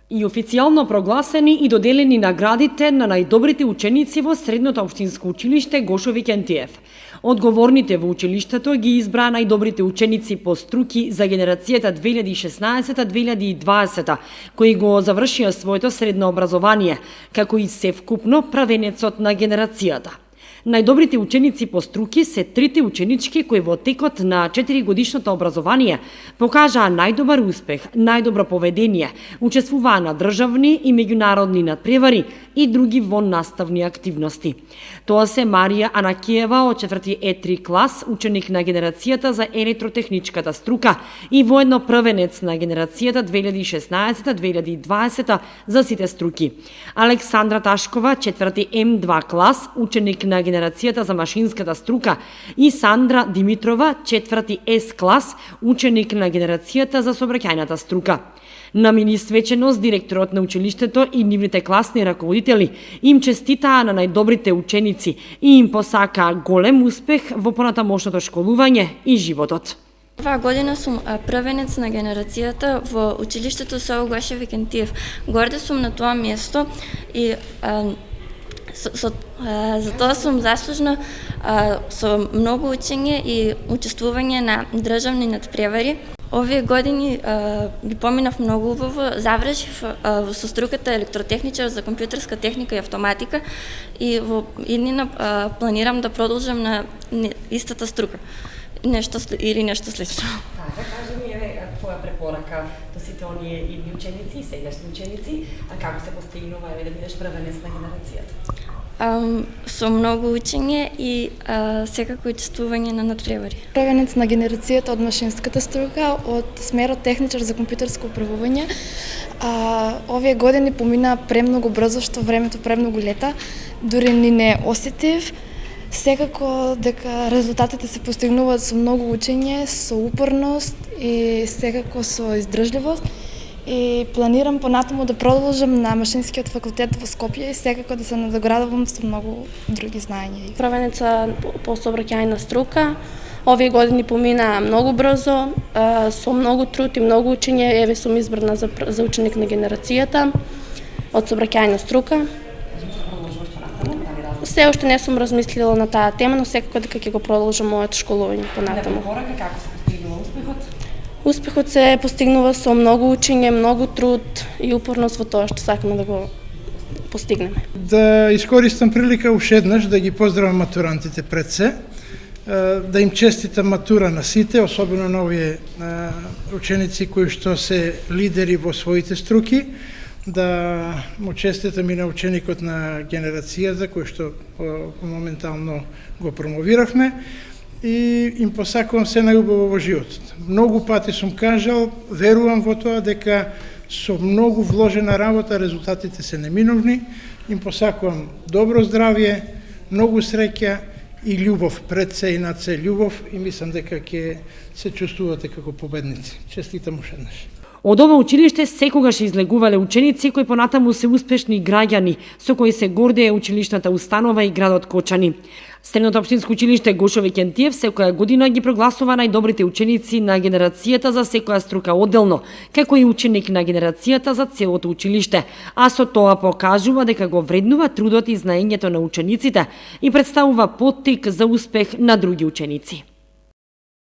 И официјално прогласени и доделени наградите на најдобрите ученици во Средното општинско училиште Гошо Викентиев. Одговорните во училиштето ги избраа најдобрите ученици по струки за генерацијата 2016-2020, кои го завршија своето средно образование, како и севкупно правенецот на генерацијата. Најдобрите ученици по струки се трите ученички кои во текот на 4-годишното образование покажаа најдобар успех, најдобро поведение, учествуваа на државни и меѓународни надпревари и други воннаставни активности. Тоа се Марија Анакиева од 4 Е3 клас, ученик на генерацијата за електротехничката струка и воедно првенец на генерацијата 2016-2020 за сите струки. Александра Ташкова, 4 М2 клас, ученик на генерацијата за машинската струка и Сандра Димитрова, 4 С клас, ученик на генерацијата за сообраќајната струка. На мини свеченост директорот на училиштето и нивните класни раководители им честитаа на најдобрите ученици и им посакаа голем успех во понатамошното школување и животот. Оваа година сум првенец на генерацијата во училиштето СО Гошо Викентиев. Горда сум на тоа место и за тоа сум заслужна со многу учење и учествување на државни надпревари. Овие години ги поминав многу убаво, завршив со струката електротехничар за компјутерска техника и автоматика и во иднина планирам да продолжам на истата струка. Нешто слично. Така, кажи ми, твоја препорака до сите оние идни ученици и сегашни ученици, а како се постигнува да бидеш првенец на генерацијата? Со многу учење и секако учествување на надпревари. Првенец на генерацијата од машинската струка од смерот техничар за компјутерско управување. Овие години поминаа премногу брзо, што времето премногу лета, дури ни не осетив. Секако дека резултатите се постигнуваат со многу учење, со упорност и секако со издржливост. И планирам понатаму да продолжам на машинскиот факултет во Скопје и секако да се надоградувам со многу други знаења. Првенеца по сообраќајна струка. Овие години поминаа многу брзо, со многу труд и многу учење. Еве сум избрана за ученик на генерацијата од сообраќајна струка. Се уште не сум размислила на таа тема, но секако дека ќе го продолжам моето школување понатаму. Како се постигнува успехот? Успехот се постигнува со многу учење, многу труд и упорност во тоа што сакаме да го постигнеме. Да искористам прилика уште еднаш да ги поздравам матурантите пред се, да им честитам матура на сите, особено на овие ученици кои што се лидери во своите струки, да му честитам и на ученикот на генерацијата кој што моментално го промовиравме и им посакувам се најубаво во животот. Многу пати сум кажал, верувам во тоа дека со многу вложена работа резултатите се неминовни. Им посакувам добро здравје, многу среќа и љубов, пред се и над се љубов и мислам дека ќе се чувствувате како победници. Честитам уште еднаш. Од ова училиште секогаш излегувале ученици кои понатаму се успешни граѓани, со кои се гордее училишната установа и градот Кочани. Средното општинско училиште Гошо Викентиев секоја година ги прогласува најдобрите ученици на генерацијата за секоја струка одделно, како и ученик на генерацијата за целото училиште, а со тоа покажува дека го вреднува трудот и знаењето на учениците и представува поттик за успех на други ученици.